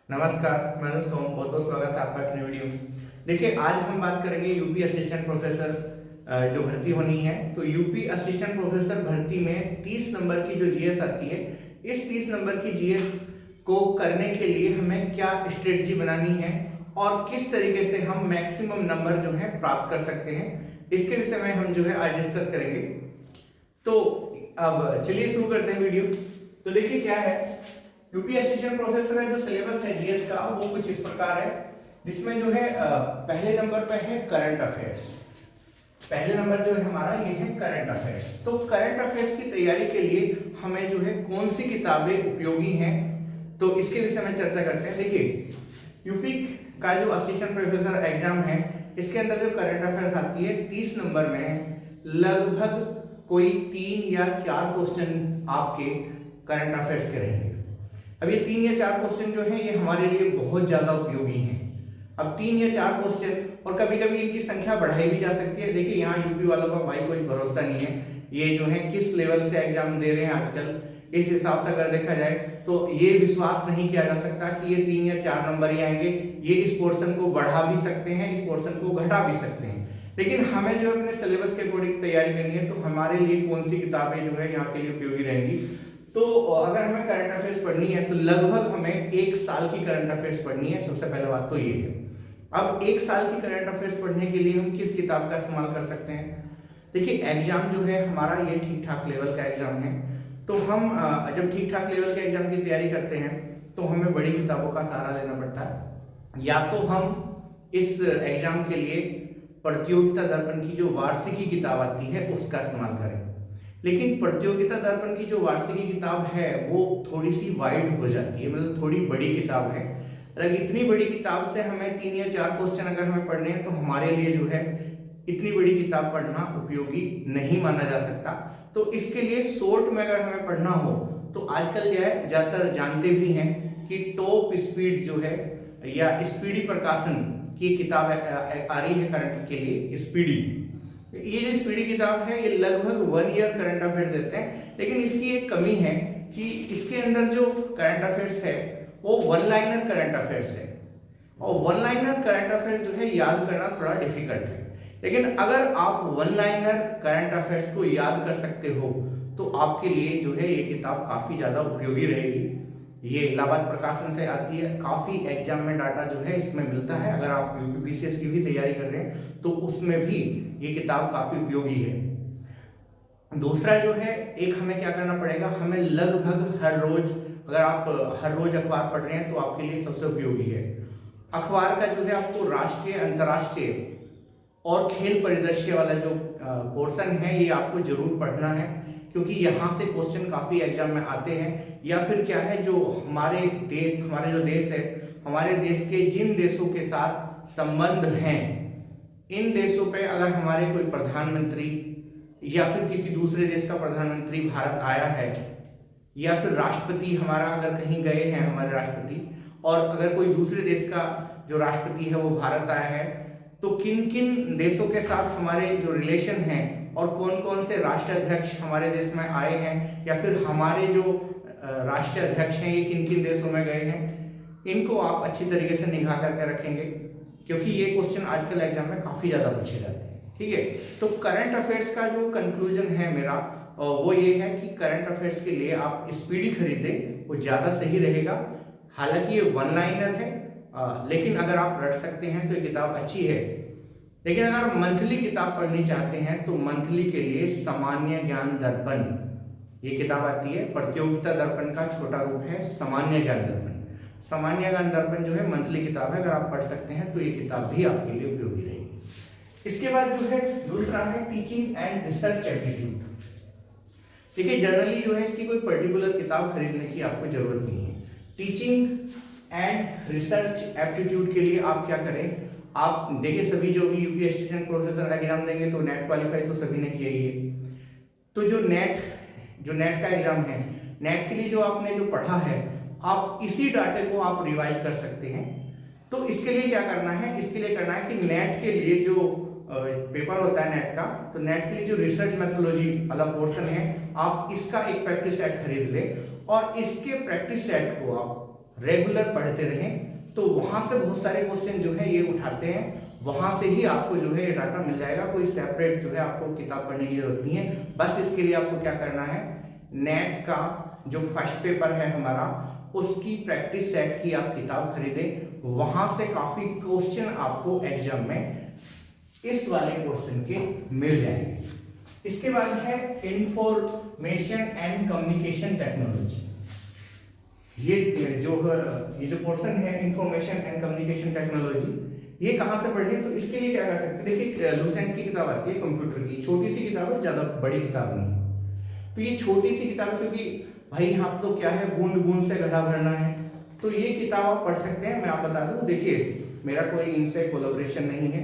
नमस्कार, मैं अनुज सोम, बहुत बहुत स्वागत है आपका एक नई वीडियो में। देखिए, आज हम बात करेंगे यूपी असिस्टेंट प्रोफेसर जो भर्ती होनी है। तो यूपी असिस्टेंट प्रोफेसर भर्ती में 30 नंबर की जो जीएस आती है, इस 30 नंबर की जीएस को करने के लिए हमें क्या स्ट्रेटजी बनानी है और किस तरीके से हम मैक्सिमम नंबर जो है प्राप्त कर सकते हैं, इसके विषय में हम जो है आज डिस्कस करेंगे। तो अब चलिए शुरू करते हैं वीडियो। तो देखिए क्या है, यूपी असिस्टेंट प्रोफेसर का जो सिलेबस है जीएस का वो कुछ इस प्रकार है, जिसमें जो है पहले नंबर पे है करंट अफेयर्स। पहले नंबर जो है हमारा ये है करंट अफेयर्स। तो करंट अफेयर्स की तैयारी के लिए हमें जो है कौन सी किताबें उपयोगी हैं, तो इसके विषय में चर्चा करते हैं। देखिए, यूपी का जो असिस्टेंट प्रोफेसर एग्जाम है, इसके अंदर जो करंट अफेयर्स आती है 30 नंबर में लगभग कोई 3 या 4 क्वेश्चन आपके करंट अफेयर्स के रहेंगे। अब ये 3 या 4 क्वेश्चन जो है ये हमारे लिए बहुत ज्यादा उपयोगी हैं। अब 3 या 4 क्वेश्चन, और कभी कभी इनकी संख्या बढ़ाई भी जा सकती है। देखिए, यहाँ यूपी वालों का भाई कोई भरोसा नहीं है, ये जो है किस लेवल से एग्जाम दे रहे हैं आजकल, इस हिसाब से अगर देखा जाए तो ये विश्वास नहीं किया जा सकता कि ये 3 या 4 नंबर ही आएंगे। ये इस पोर्शन को बढ़ा भी सकते हैं, इस पोर्शन को घटा भी सकते हैं। लेकिन हमें जो अपने सिलेबस के अकॉर्डिंग तैयारी करनी है, तो हमारे लिए कौन सी किताबें जो है यहाँ के लिए उपयोगी रहेंगी। तो अगर हमें करंट अफेयर्स पढ़नी है तो लगभग हमें 1 साल की करंट अफेयर्स पढ़नी है। सबसे पहले बात तो ये है। अब 1 साल की करंट अफेयर्स पढ़ने के लिए हम किस किताब का इस्तेमाल कर सकते हैं। देखिए, एग्जाम जो है हमारा ये ठीक ठाक लेवल का एग्जाम है। तो हम जब ठीक ठाक लेवल के एग्जाम की तैयारी करते हैं तो हमें बड़ी किताबों का सहारा लेना पड़ता है। या तो हम इस एग्जाम के लिए प्रतियोगिता दर्पण की जो वार्षिकी किताब आती है उसका इस्तेमाल करें। लेकिन प्रतियोगिता दर्पण की जो वार्षिकी किताब है वो थोड़ी सी वाइड हो जाती है, मतलब थोड़ी बड़ी किताब है। अगर इतनी बड़ी किताब से हमें 3 या 4 क्वेश्चन अगर हमें पढ़ने हैं तो हमारे लिए जो है इतनी बड़ी किताब पढ़ना उपयोगी नहीं माना जा सकता। तो इसके लिए शॉर्ट में अगर हमें पढ़ना हो तो आजकल क्या है, ज्यादातर जानते भी हैं कि टॉप स्पीड जो है या स्पीडी प्रकाशन की किताब आ रही है करंट के लिए, स्पीडी। ये जो स्पीडी किताब है ये लगभग 1 ईयर करंट अफेयर देते हैं। लेकिन इसकी एक कमी है कि इसके अंदर जो करंट अफेयर्स है वो 1 लाइनर करंट अफेयर्स है, और 1 लाइनर करंट अफेयर्स जो है याद करना थोड़ा डिफिकल्ट है। लेकिन अगर आप 1 लाइनर करंट अफेयर्स को याद कर सकते हो तो आपके लिए जो है ये किताब काफी ज्यादा उपयोगी रहेगी। ये इलाहाबाद प्रकाशन से आती है, काफी एग्जाम में डाटा जो है इसमें मिलता है। अगर आप यूपीपीसीएस की भी तैयारी कर रहे हैं तो उसमें भी ये किताब काफी उपयोगी है। दूसरा जो है, एक हमें क्या करना पड़ेगा, हमें लगभग हर रोज, अगर आप हर रोज अखबार पढ़ रहे हैं तो आपके लिए सबसे उपयोगी है। अखबार का जो है आपको राष्ट्रीय, अंतर्राष्ट्रीय और खेल परिदृश्य वाला जो पोर्शन है ये आपको जरूर पढ़ना है, क्योंकि यहाँ से क्वेश्चन काफी एग्जाम में आते हैं। या फिर क्या है, जो हमारे जो देश है, हमारे देश के जिन देशों के साथ संबंध हैं, इन देशों पे अगर हमारे कोई प्रधानमंत्री या फिर किसी दूसरे देश का प्रधानमंत्री भारत आया है, या फिर राष्ट्रपति हमारा अगर कहीं गए हैं हमारे राष्ट्रपति, और अगर कोई दूसरे देश का जो राष्ट्रपति है वो भारत आया है, तो किन किन देशों के साथ हमारे जो रिलेशन हैं और कौन कौन से राष्ट्राध्यक्ष हमारे देश में आए हैं, या फिर हमारे जो राष्ट्राध्यक्ष हैं ये किन किन देशों में गए हैं, इनको आप अच्छी तरीके से निगाह करके रखेंगे, क्योंकि ये क्वेश्चन आजकल एग्जाम में काफी ज्यादा पूछे जाते हैं। ठीक है, तो करंट अफेयर्स का जो कंक्लूजन है मेरा वो ये है कि करंट अफेयर्स के लिए आप स्पीडी खरीदें, वो ज्यादा सही रहेगा। हालांकि ये 1 लाइनर है, लेकिन अगर आप रट सकते हैं तो ये किताब अच्छी है। लेकिन अगर आप मंथली किताब पढ़नी चाहते हैं तो मंथली के लिए सामान्य ज्ञान दर्पण ये किताब आती है। प्रतियोगिता दर्पण का छोटा रूप है सामान्य ज्ञान दर्पण। सामान्य ज्ञान दर्पण जो है मंथली किताब है, अगर आप पढ़ सकते हैं तो ये किताब भी आपके लिए उपयोगी रहेगी। इसके बाद जो है दूसरा है टीचिंग एंड रिसर्च एप्टीट्यूड। देखिए, जनरली जो है इसकी कोई पर्टिकुलर किताब खरीदने की आपको जरूरत नहीं है। टीचिंग एंड रिसर्च एप्टीट्यूड के लिए आप क्या करें, आप देखिए सभी जो भी यूपी असिस्टेंट प्रोफेसर एग्जाम देंगे तो नेट क्वालिफाई तो सभी ने किया ही है। तो जो नेट का एग्जाम है, नेट के लिए जो आपने जो पढ़ा है, आप इसी डाटे को आप रिवाइज कर सकते हैं। तो इसके लिए क्या करना है, इसके लिए करना है कि नेट के लिए जो पेपर होता है नेट का, तो नेट के लिए जो रिसर्च मेथोलॉजी वाला पोर्शन है, आप इसका एक प्रैक्टिस सेट खरीद लें और इसके प्रैक्टिस सेट को आप रेगुलर पढ़ते रहें तो वहां से बहुत सारे क्वेश्चन जो है ये उठाते हैं, वहां से ही आपको जो है डाटा मिल जाएगा। कोई सेपरेट जो है आपको किताब पढ़ने की जरूरत नहीं है। बस इसके लिए आपको क्या करना है, नेट का जो फर्स्ट पेपर है हमारा, उसकी प्रैक्टिस सेट की आप किताब खरीदें, वहां से काफी क्वेश्चन आपको एग्जाम में इस वाले क्वेश्चन के मिल जाएंगे। इसके बाद है इंफॉर्मेशन एंड कम्युनिकेशन टेक्नोलॉजी। ये जो पोर्शन है इंफॉर्मेशन एंड कम्युनिकेशन टेक्नोलॉजी, ये कहां से पढ़े, तो इसके लिए क्या कर सकते हैं, देखिए लूसेंट की किताब आती है कंप्यूटर की, छोटी सी किताब है, ज्यादा बड़ी किताब नहीं। तो ये छोटी सी किताब, क्योंकि भाई यहाँ तो क्या है, बूंद बूंद से गड्ढा भरना है, तो ये किताब आप पढ़ सकते हैं। मैं आप बता दूं, देखिए मेरा कोई इनसे कोलैबोरेशन नहीं है,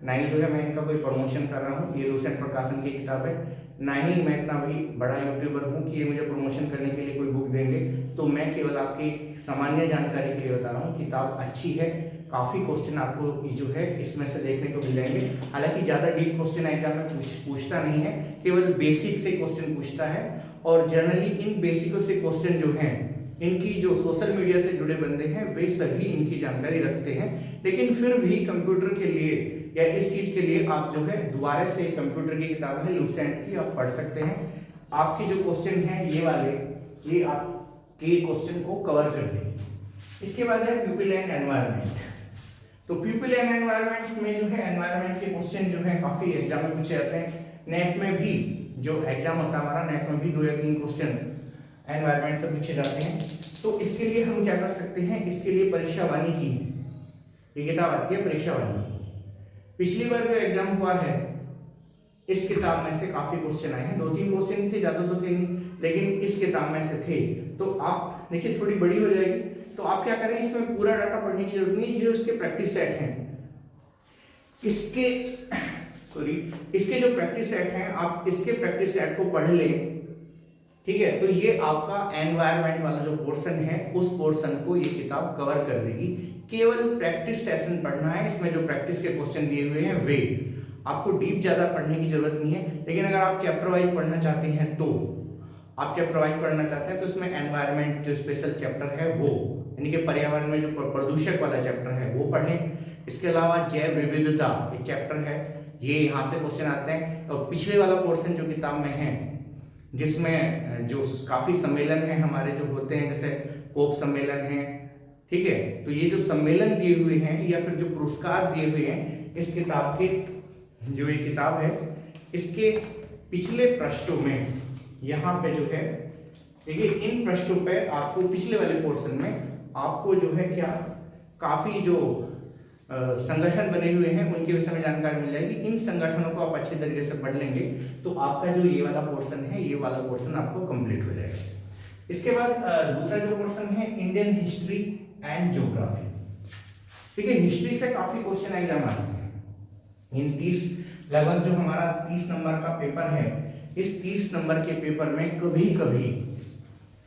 ना ही जो है मैं इनका कोई प्रमोशन कर रहा हूँ। ये लूसेंट प्रकाशन की किताब है, ना ही मैं इतना भी बड़ा यूट्यूबर हूँ कि ये मुझे प्रमोशन करने के लिए कोई बुक देंगे। तो मैं केवल आपकी सामान्य जानकारी के लिए बता रहा हूँ। किताब अच्छी है, काफी क्वेश्चन आपको जो है इसमें से देखने को मिल जाएंगे। हालांकि ज्यादा डीप क्वेश्चन एग्जाम में पूछता नहीं है, केवल बेसिक से क्वेश्चन पूछता है। और जनरली इन बेसिकों से क्वेश्चन जो हैं, इनकी जो सोशल मीडिया से जुड़े बंदे हैं वे सभी इनकी जानकारी रखते हैं। लेकिन फिर भी कंप्यूटर के लिए या इस चीज के लिए आप जो है दोबारा से कंप्यूटर की किताब है लूसेंट की, आप पढ़ सकते हैं। आपके जो क्वेश्चन हैं ये वाले, ये आपके क्वेश्चन को कवर कर देंगे। इसके बाद है पीपल एंड एनवायरनमेंट। तो पीपल एंड एनवायरनमेंट में जो है एनवायरनमेंट के क्वेश्चन जो है काफी एग्जाम में पूछे जाते हैं। नेट में भी जो एग्जाम होता है हमारा, नेट में भी 2 या 3 क्वेश्चन एनवायरनमेंट से पूछे जाते हैं। तो इसके लिए हम क्या कर सकते हैं, इसके लिए परीक्षा वाणी की ये किताब आती है, परीक्षा वाणी। पिछली बार जो एग्जाम हुआ है इस किताब में से काफी क्वेश्चन आए हैं, 2-3 क्वेश्चन थे, ज्यादा तो थे नहीं, लेकिन इस किताब में से थे। तो आप देखिए थोड़ी बड़ी हो जाएगी, तो आप क्या करें, इसमें पूरा डाटा पढ़ने की जरूरत नहीं, जो इसके प्रैक्टिस सेट हैं, इसके जो प्रैक्टिस सेट हैं, आप इसके प्रैक्टिस सेट को पढ़ लें, ठीक है। तो ये आपका एनवायरनमेंट वाला जो पोर्शन है, उस पोर्शन को ये किताब कवर कर देगी। केवल प्रैक्टिस सेशन पढ़ना है, इसमें जो प्रैक्टिस के क्वेश्चन दिए हुए हैं वे, आपको डीप ज्यादा पढ़ने की जरूरत नहीं है। लेकिन अगर आप चैप्टर वाइज पढ़ना चाहते हैं, तो आप चैप्टर वाइज पढ़ना चाहते हैं तो इसमें एनवायरनमेंट जो स्पेशल चैप्टर है वो, यानी कि पर्यावरण में जो प्रदूषक वाला चैप्टर है वो पढ़ें। इसके अलावा जैव विविधता एक चैप्टर है, ये यहाँ से क्वेश्चन आते हैं। और पिछले वाला पोर्शन जो किताब में है, जिसमें जो काफी सम्मेलन है हमारे जो होते हैं, जैसे कोप सम्मेलन है, ठीक है, तो ये जो सम्मेलन दिए हुए हैं या फिर जो पुरस्कार दिए हुए हैं, इस किताब के जो ये किताब है, इसके पिछले पृष्ठों में यहाँ पे जो है, देखिए इन पृष्ठों पे आपको पिछले वाले पोर्शन में आपको जो है क्या, काफी जो संगठन बने हुए हैं उनके विषय में जानकारी मिल जाएगी। इन संगठनों को आप अच्छे तरीके से पढ़ लेंगे तो आपका जो ये वाला पोर्शन है, ये वाला पोर्शन आपको कंप्लीट हो जाएगा। इसके बाद दूसरा जो पोर्शन है इंडियन हिस्ट्री एंड ज्योग्राफी। ठीक है, हिस्ट्री से काफी क्वेश्चन एग्जाम आते हैं। इन 30 लगभग जो हमारा 30 नंबर का पेपर है, इस 30 नंबर के पेपर में कभी कभी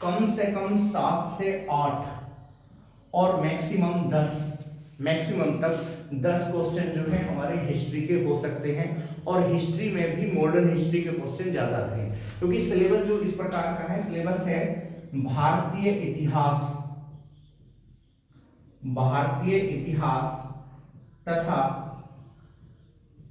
कम से कम 7 से 8 और मैक्सिमम तक 10 क्वेश्चन जो है हमारे हिस्ट्री के हो सकते हैं। और हिस्ट्री में भी मॉडर्न हिस्ट्री के क्वेश्चन ज्यादा आते हैं, क्योंकि सिलेबस जो इस प्रकार का है, सिलेबस है भारतीय इतिहास तथा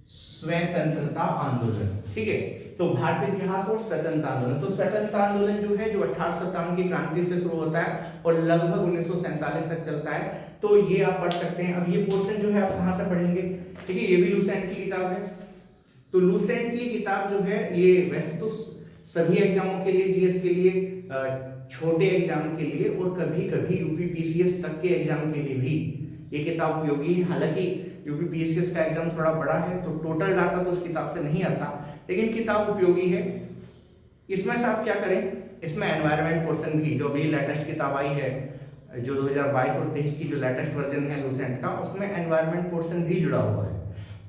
स्वतंत्रता आंदोलन। ठीक है, तो भारतीय इतिहास और स्वतंत्रता आंदोलन। तो स्वतंत्रता आंदोलन जो है जो 1857 की क्रांति से शुरू होता है और लगभग 1947 तक चलता है, तो ये आप पढ़ सकते हैं। अब ये पोर्शन जो है आप कहां से पढ़ेंगे, ठीक है, ये भी लूसेंट की किताब है। तो लूसेंट की किताब जो है ये वैसे तो सभी एग्जामों के लिए, जीएस के लिए, छोटे एग्जाम के लिए और कभी कभी यूपी पीसीएस तक के एग्जाम के लिए भी ये किताब उपयोगी है। हालांकि यूपी पीसीएस का एग्जाम थोड़ा बड़ा है तो टोटल डाटा तो उस किताब से नहीं आता, लेकिन किताब उपयोगी है। इसमें से आप क्या करें, इसमें एनवायरनमेंट पोर्शन भी, जो अभी लेटेस्ट किताब आई है, जो 2022 और 23 की जो लेटेस्ट वर्जन है लूसेंट का, उसमें एनवायरनमेंट पोर्शन भी जुड़ा हुआ है।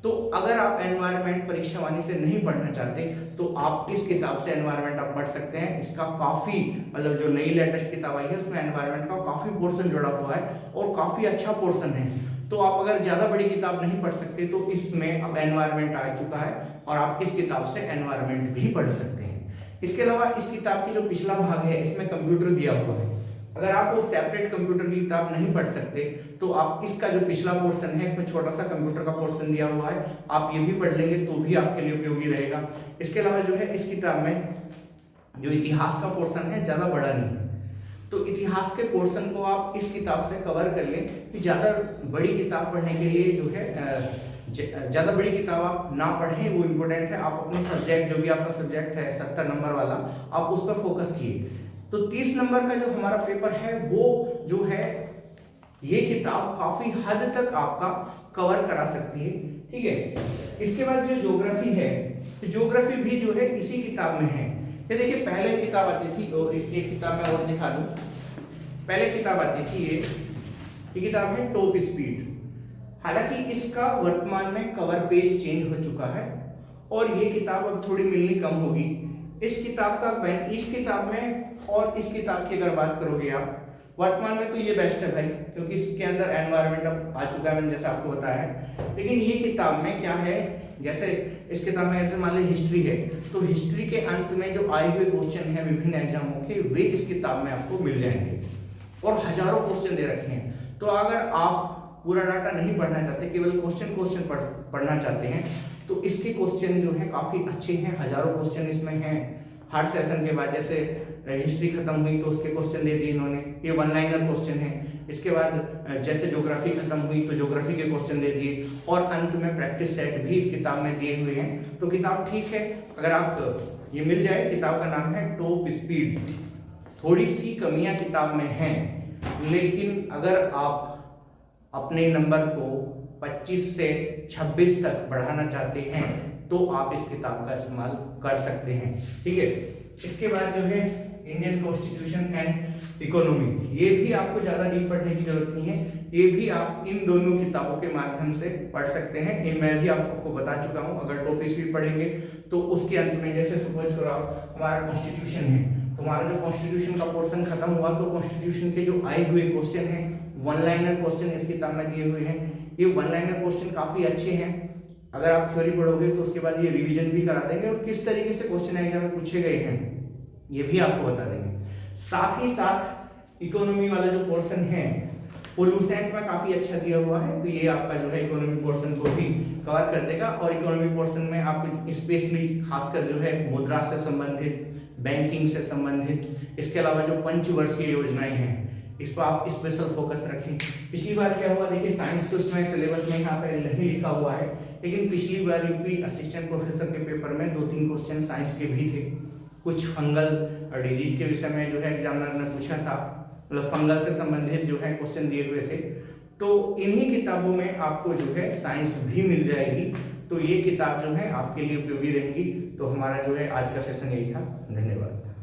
तो अगर आप एनवायरनमेंट परीक्षा वाणी से नहीं पढ़ना चाहते तो आप इस किताब से एनवायरनमेंट आप पढ़ सकते हैं। इसका काफी मतलब जो नई लेटेस्ट किताब आई है उसमें एनवायरनमेंट का काफी पोर्शन जुड़ा हुआ है और काफी अच्छा पोर्शन है। तो आप अगर ज्यादा बड़ी किताब नहीं पढ़ सकते तो इसमें अब एनवायरनमेंट आ चुका है और आप इस किताब से एनवायरनमेंट भी पढ़ सकते हैं। इसके अलावा इस किताब की जो पिछला भाग है इसमें कंप्यूटर दिया हुआ है, अगर आप वो सेपरेट कंप्यूटर की किताब नहीं पढ़ सकते तो आप इसका जो पिछला पोर्शन है, इसमें छोटा सा कंप्यूटर का पोर्शन दिया हुआ है, आप ये भी पढ़ लेंगे तो भी आपके लिए उपयोगी रहेगा। इसके अलावा जो है इस किताब में जो इतिहास का पोर्शन है ज़्यादा बड़ा नहीं है, तो इतिहास के पोर्शन को आप इस किताब से कवर कर लें कि ज़्यादा बड़ी किताब पढ़ने के लिए जो है ज़्यादा बड़ी किताब आप ना पढ़ें, वो इम्पोर्टेंट है। आप अपने सब्जेक्ट, जो भी आपका सब्जेक्ट है 70 नंबर वाला, आप उस पर फोकस किए। तो 30 नंबर का जो हमारा पेपर है वो जो है ये किताब काफ़ी हद तक आपका कवर करा सकती है, ठीक है। इसके बाद जो ज्योग्राफी है, ज्योग्राफी भी जो है इसी किताब में है। ये देखिए पहले किताब आती थी, और इस एक किताब में और दिखा दूं, पहले किताब आती थी ये किताब है टॉप स्पीड। हालांकि इसका वर्तमान में कवर पेज चेंज हो चुका है और ये किताब अब थोड़ी मिलनी कम होगी। इस किताब का इस किताब में और इस किताब की अगर बात करोगे आप, वर्तमान में तो ये बेस्ट है भाई, क्योंकि इसके अंदर एनवायरनमेंट अब आ चुका है, मैंने जैसे आपको बताया है। लेकिन ये किताब में क्या है, जैसे इस किताब में जैसे मान ली हिस्ट्री है, तो हिस्ट्री के अंत में जो आए हुए क्वेश्चन हैं विभिन्न एग्जामों के, वे इस किताब में आपको मिल जाएंगे और हजारों क्वेश्चन दे रखे हैं। तो अगर आप पूरा डाटा नहीं पढ़ना चाहते, केवल क्वेश्चन पढ़ना चाहते हैं, तो इसके क्वेश्चन जो है काफी अच्छे हैं, हजारों क्वेश्चन इसमें हैं। हर सेशन के बाद जैसे हिस्ट्री खत्म हुई तो उसके क्वेश्चन दे दिए इन्होंने, ये वन लाइनर क्वेश्चन है। इसके बाद जैसे ज्योग्राफी खत्म हुई तो ज्योग्राफी के क्वेश्चन दे दिए, और अंत में प्रैक्टिस सेट भी इस किताब में दिए हुए हैं। तो किताब ठीक है, अगर आप ये मिल जाए। किताब का नाम है टॉप स्पीड। थोड़ी सी कमियां किताब में हैं, लेकिन अगर आप अपने नंबर को 25 से 26 तक बढ़ाना चाहते हैं तो आप इस किताब का इस्तेमाल कर सकते हैं, ठीक है। इसके बाद जो है इंडियन कॉन्स्टिट्यूशन एंड इकोनॉमी, ये भी आपको ज्यादा डीप पढ़ने की जरूरत नहीं है, ये भी आप इन दोनों किताबों के माध्यम से पढ़ सकते हैं। ये मैं भी आपको बता चुका हूं। अगर टॉप स्पीड पढ़ेंगे तो उसके अंत में जैसे सपोज करो आप हमारा कॉन्स्टिट्यूशन है, तुम्हारा जो कॉन्स्टिट्यूशन का पोर्शन खत्म हुआ तो कॉन्स्टिट्यूशन के जो आए हुए क्वेश्चन हैं, वन लाइनर क्वेश्चन इस किताब में दिए हुए हैं। ये वन लाइनर क्वेश्चन काफी अच्छे हैं। अगर आप थ्योरी पढ़ोगे तो उसके बाद ये रिवीजन भी करा देंगे और किस तरीके से क्वेश्चन एग्जाम में पूछे गए हैं ये भी आपको बता देंगे। साथ ही साथ इकोनॉमी वाला जो पोर्शन है वो लूसेंट में काफी अच्छा दिया हुआ है, तो ये आपका जो है इकोनॉमी पोर्शन को भी कवर कर देगा। और इकोनॉमी पोर्शन में आप स्पेशली खासकर जो है मुद्रा से संबंधित, बैंकिंग से संबंधित, इसके अलावा जो पंचवर्षीय योजनाएं हैं इस पर आप स्पेशल फोकस रखें। पिछली बार क्या हुआ देखिए, साइंस तो इसमें सिलेबस में यहाँ पे नहीं लिखा हुआ है, लेकिन पिछली बार यूपी असिस्टेंट प्रोफेसर के पेपर में 2-3 क्वेश्चन साइंस के भी थे। कुछ फंगल और डिजीज के विषय में जो है एग्जामिनर ने पूछा था, मतलब फंगल से संबंधित जो है क्वेश्चन दिए हुए थे। तो इन्हीं किताबों में आपको जो है साइंस भी मिल जाएगी, तो ये किताब जो है आपके लिए उपयोगी रहेगी। तो हमारा जो है आज का सेशन यही था। धन्यवाद।